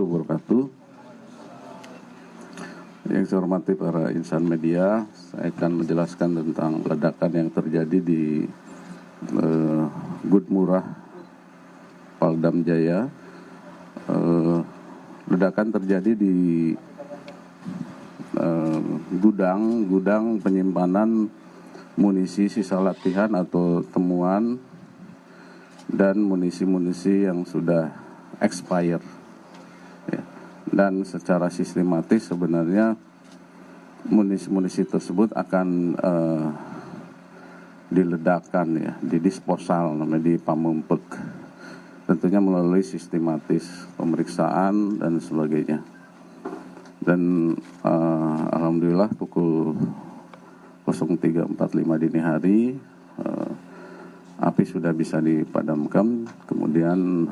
warahmatullahi wabarakatuh. Yang saya hormati para insan media, saya akan menjelaskan tentang ledakan yang terjadi di Gudmurah, Paldam Jaya. Ledakan terjadi di gudang penyimpanan munisi sisa latihan atau temuan dan munisi-munisi yang sudah expired. Ya. Dan secara sistematis sebenarnya munisi-munisi tersebut akan diledakkan, ya, didisposal, namanya di Pamempek. Tentunya melalui sistematis pemeriksaan dan sebagainya. Dan alhamdulillah pukul 03.45 dini hari api sudah bisa dipadamkan. Kemudian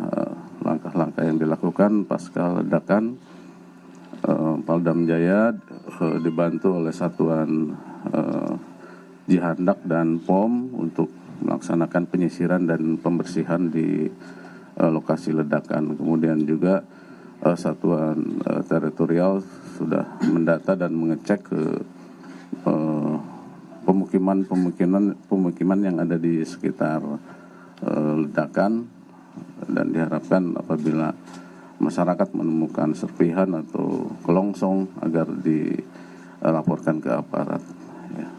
langkah-langkah yang dilakukan pasca ledakan, Paldam Jaya dibantu oleh satuan Jihandak dan POM untuk melaksanakan penyisiran dan pembersihan di lokasi ledakan. Kemudian juga satuan teritorial sudah mendata dan mengecek ke pemukiman yang ada di sekitar ledakan, dan diharapkan apabila masyarakat menemukan serpihan atau kelongsong agar dilaporkan ke aparat. Ya.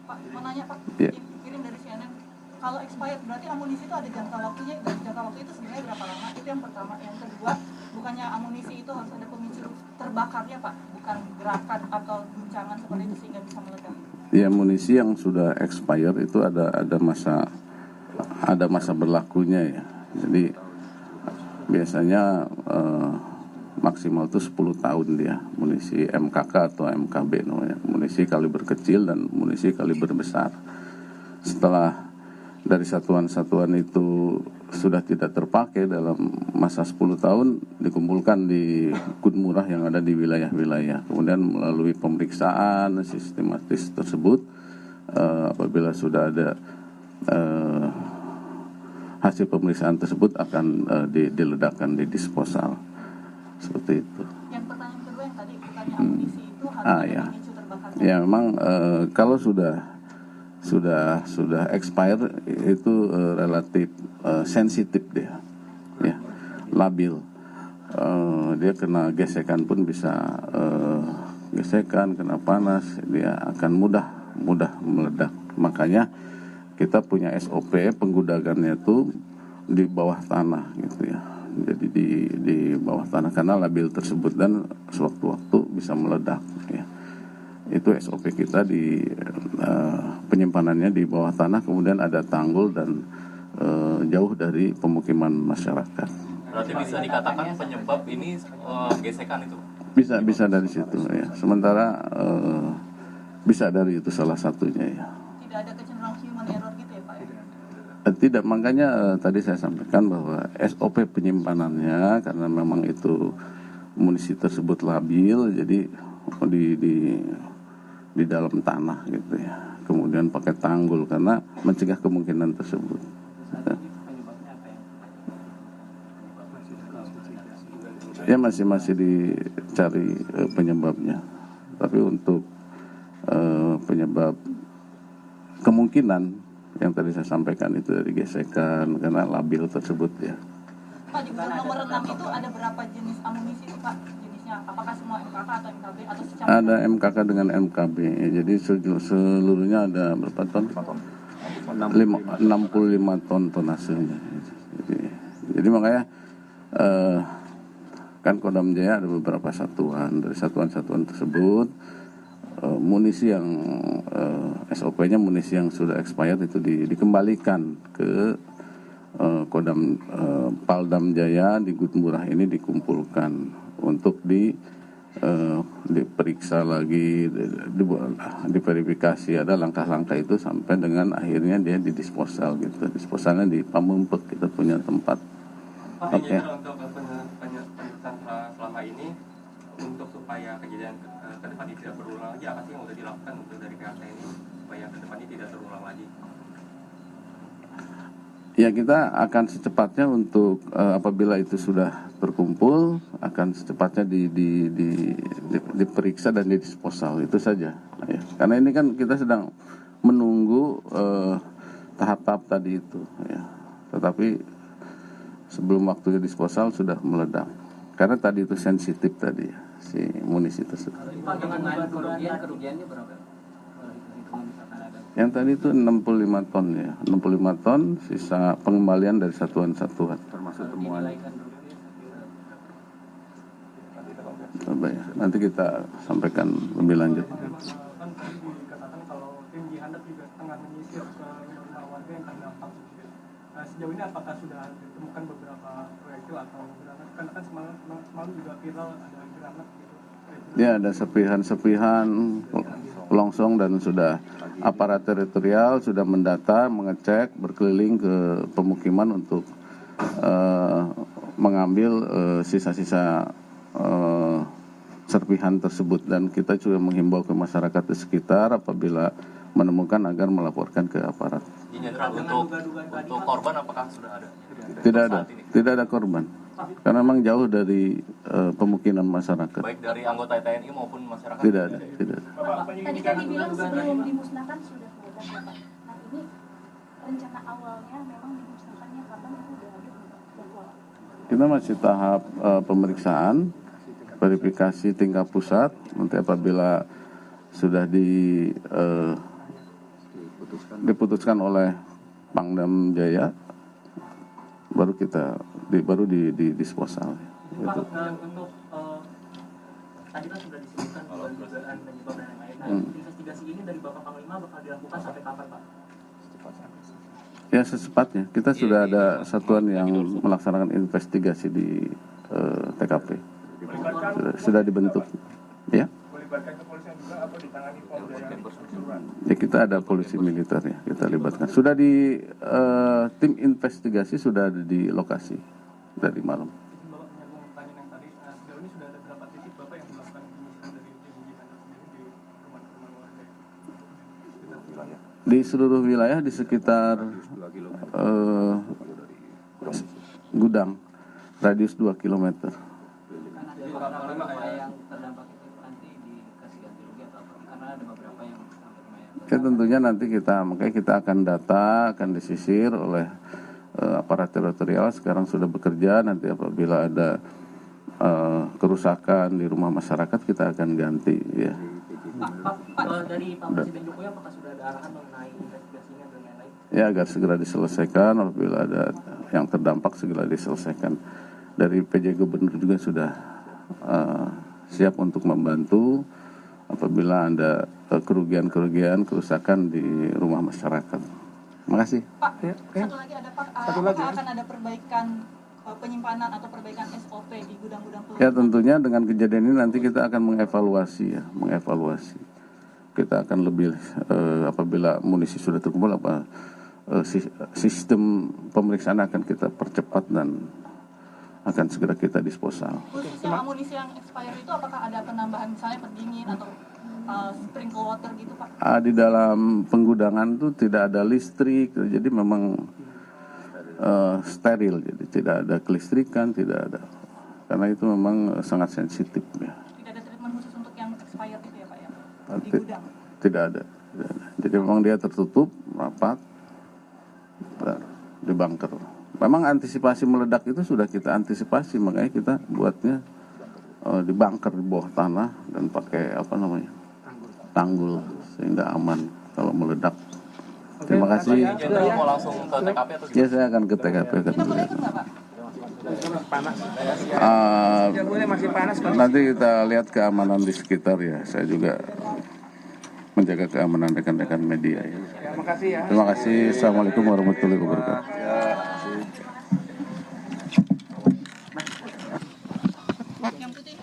Pak, mau nanya Pak, ya. Kirim dari CNN. Kalau expired berarti amunisi itu ada jangka waktunya, dan jangka waktu itu sebenarnya berapa lama? Itu yang pertama. Yang kedua, bukannya amunisi itu harus ada pemicu terbakarnya Pak, bukan gerakan atau guncangan seperti itu sehingga bisa meledak? Ya, amunisi yang sudah expired itu ada masa berlakunya, ya. Jadi biasanya maksimal itu 10 tahun dia, munisi MKK atau MKB namanya, munisi kaliber kecil dan munisi kaliber besar. Setelah dari satuan-satuan itu sudah tidak terpakai dalam masa 10 tahun, dikumpulkan di Gudmurah yang ada di wilayah-wilayah. Kemudian melalui pemeriksaan sistematis tersebut, apabila sudah ada hasil pemeriksaan tersebut akan diledakkan, didisposal. Seperti itu. Yang pertanyaan kedua yang tadi, bukannya amunisi itu harus ada ya. pemicu terbakarnya? Ya, memang kalau sudah expire itu relatif sensitif dia, ya, labil. Dia kena gesekan pun bisa gesekan, kena panas, dia akan mudah meledak. Makanya kita punya SOP penggudagannya itu di bawah tanah, gitu ya. Jadi di bawah tanah karena labil tersebut dan sewaktu-waktu bisa meledak, ya. Itu SOP kita di penyimpanannya di bawah tanah, kemudian ada tanggul dan jauh dari pemukiman masyarakat. Berarti bisa dikatakan penyebab ini gesekan itu? Bisa dari situ, ya. Sementara bisa dari itu salah satunya, ya. Tidak ada kecenderungan human error gitu ya Pak? Tidak, makanya tadi saya sampaikan bahwa SOP penyimpanannya karena memang itu munisi tersebut labil, jadi di dalam tanah, gitu ya. Kemudian pakai tanggul karena mencegah kemungkinan tersebut. Ya, masih dicari penyebabnya. Tapi untuk penyebab kemungkinan yang tadi saya sampaikan itu dari gesekan karena labil tersebut, ya. Pak, di gudang nomor 6 itu ada berapa jenis amunisi itu Pak? Jenisnya apakah semua MKK atau MKB atau secara? Ada MKK dengan MKB. Jadi seluruhnya ada berapa ton? 65 ton tonasenya. Jadi makanya kan Kodam Jaya ada beberapa satuan. Dari satuan-satuan tersebut munisi yang SOP-nya munisi yang sudah expired itu dikembalikan ke Kodam Paldam Jaya di Gudmurah ini, dikumpulkan untuk diperiksa lagi, diverifikasi, ada langkah-langkah itu sampai dengan akhirnya dia didisposal, gitu. Disposalnya di Pamempek, kita punya tempat. Oke. Untuk penelitian selama ini, untuk supaya kejadian ke depan ini tidak berulang lagi, apa sih yang sudah dilakukan untuk dari pihak TNI supaya ke depan ini tidak terulang lagi? Ya, kita akan secepatnya untuk apabila itu sudah terkumpul akan secepatnya diperiksa dan didisposal, itu saja. Ya. Karena ini kan kita sedang menunggu tahap-tahap tadi itu. Ya. Tetapi sebelum waktunya disposal sudah meledak. Karena tadi itu sensitif tadi ya, si munisi tersebut. Pak, dengan kerugiannya berapa? Yang tadi itu 65 ton ya, 65 ton sisa pengembalian dari satuan-satuan. Termasuk temuan. Coba ya, nanti kita sampaikan lebih lanjut. Kan tadi dikatakan kalau tim Jihandak juga tengah menyisir ke rumah warga yang terdampak. Sejauh ini apakah sudah ditemukan beberapa proyektil atau granat? Karena kan semalam juga viral ada granat gitu. Ya, ada serpihan longsong dan sudah aparat teritorial sudah mendata, mengecek, berkeliling ke pemukiman untuk mengambil sisa-sisa serpihan tersebut, dan kita juga menghimbau ke masyarakat di sekitar apabila menemukan agar melaporkan ke aparat. Jenderal, untuk korban apakah sudah ada? Tidak ada korban. Karena memang jauh dari pemukiman masyarakat. Baik dari anggota TNI maupun masyarakat? Tidak ada. Tadi kan dibilang sebelum dimusnahkan sudah meledak ya Pak. Nah ini rencana awalnya memang dimusnahkannya kapan, itu udah ada jadwal? Kita masih tahap pemeriksaan, verifikasi tingkat pusat. Nanti apabila sudah diputuskan oleh Pangdam Jaya, baru kita disposal. Pak, untuk tadi kan sudah disebutkan dugaan penyebab dan lain-lain. Nah, investigasi ini dari Bapak Panglima bakal dilakukan sampai kapan, Pak? Ya, secepatnya. Kita sudah ada satuan yang melaksanakan investigasi di TKP. Sudah dibentuk. Ya. Melibatkan kepolisian juga atau ditangani Polda yang keseluruhan? Ya, kita ada polisi militer ya, kita libatkan. Sudah di tim investigasi sudah ada di lokasi dari malam. Bapak menyambung pertanyaan yang tadi, sejauh ini sudah ada berapa titik Bapak yang melakukan penyisiran dari tim Jihandak sendiri di rumah-rumah warga? Di seluruh wilayah di sekitar gudang, radius 2 km. Kan ada beberapa yang terdampak itu nanti dikasih ganti rugi atau apa? Karena ada beberapa yang sampai lumayan. Ya, tentunya nanti makanya kita akan data, akan disisir oleh aparat teritorial. Sekarang sudah bekerja, nanti apabila ada kerusakan di rumah masyarakat kita akan ganti ya. Pak, dari Pak Presiden Jokowi apakah sudah ada arahan mengenai investigasinya dan lain-lain? Ya, agar segera diselesaikan, apabila ada yang terdampak segera diselesaikan. Dari PJ Gubernur juga sudah siap untuk membantu apabila ada kerugian-kerugian, kerusakan di rumah masyarakat. Terima kasih. Pak, satu lagi ada Pak, apakah akan ada perbaikan penyimpanan atau perbaikan SOP di gudang-gudang peluru? Ya, tentunya dengan kejadian ini nanti kita akan mengevaluasi. Kita akan lebih apabila munisi sudah terkumpul sistem pemeriksaan akan kita percepat dan akan segera kita disposal. Khusus yang amunisi yang expired itu apakah ada penambahan misalnya pendingin atau sprinkle water gitu Pak? Di dalam penggudangan itu tidak ada listrik, jadi memang steril, jadi tidak ada kelistrikan, tidak ada, karena itu memang sangat sensitif ya. Tidak ada treatment khusus untuk yang expired itu ya Pak ya? Di gudang? Tidak ada. Jadi memang dia tertutup, rapat, di bunker. Memang antisipasi meledak itu sudah kita antisipasi, makanya kita buatnya di bunker di bawah tanah dan pakai tanggul sehingga aman kalau meledak. Terima kasih. Jenderal mau langsung ke TKP atau gimana? Ya, saya akan ke TKP akan Kita boleh melihat. ikut nggak Pak? Nanti kita lihat keamanan di sekitar ya. Saya juga menjaga keamanan rekan-rekan media ya. Terima kasih. Assalamualaikum warahmatullahi wabarakatuh. Yang putih,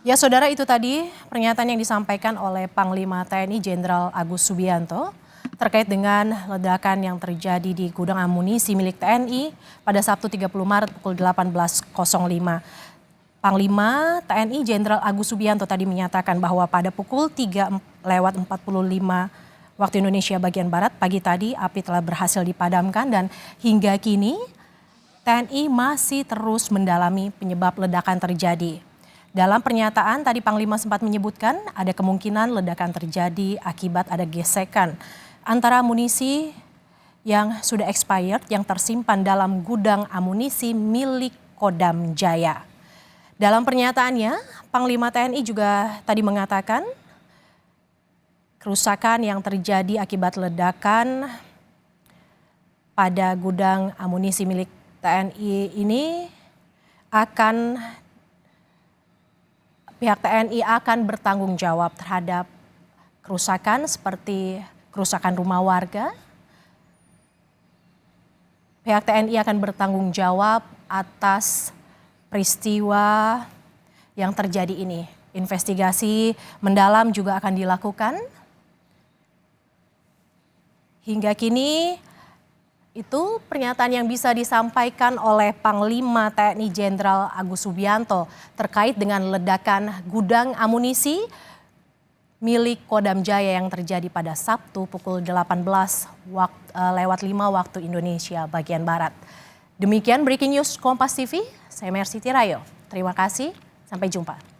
Ya saudara, itu tadi pernyataan yang disampaikan oleh Panglima TNI Jenderal Agus Subianto terkait dengan ledakan yang terjadi di gudang amunisi milik TNI pada Sabtu 30 Maret pukul 18.05. Panglima TNI Jenderal Agus Subianto tadi menyatakan bahwa pada pukul 3:45 waktu Indonesia bagian Barat pagi tadi api telah berhasil dipadamkan dan hingga kini TNI masih terus mendalami penyebab ledakan terjadi. Dalam pernyataan tadi Panglima sempat menyebutkan ada kemungkinan ledakan terjadi akibat ada gesekan antara amunisi yang sudah expired yang tersimpan dalam gudang amunisi milik Kodam Jaya. Dalam pernyataannya, Panglima TNI juga tadi mengatakan kerusakan yang terjadi akibat ledakan pada gudang amunisi milik TNI ini pihak TNI akan bertanggung jawab terhadap kerusakan seperti kerusakan rumah warga. Pihak TNI akan bertanggung jawab atas peristiwa yang terjadi ini. Investigasi mendalam juga akan dilakukan. Hingga kini itu pernyataan yang bisa disampaikan oleh Panglima TNI Jenderal Agus Subianto terkait dengan ledakan gudang amunisi milik Kodam Jaya yang terjadi pada Sabtu pukul 18:05 waktu Indonesia bagian Barat. Demikian Breaking News Kompas TV, saya Mercy Tirayo. Terima kasih, sampai jumpa.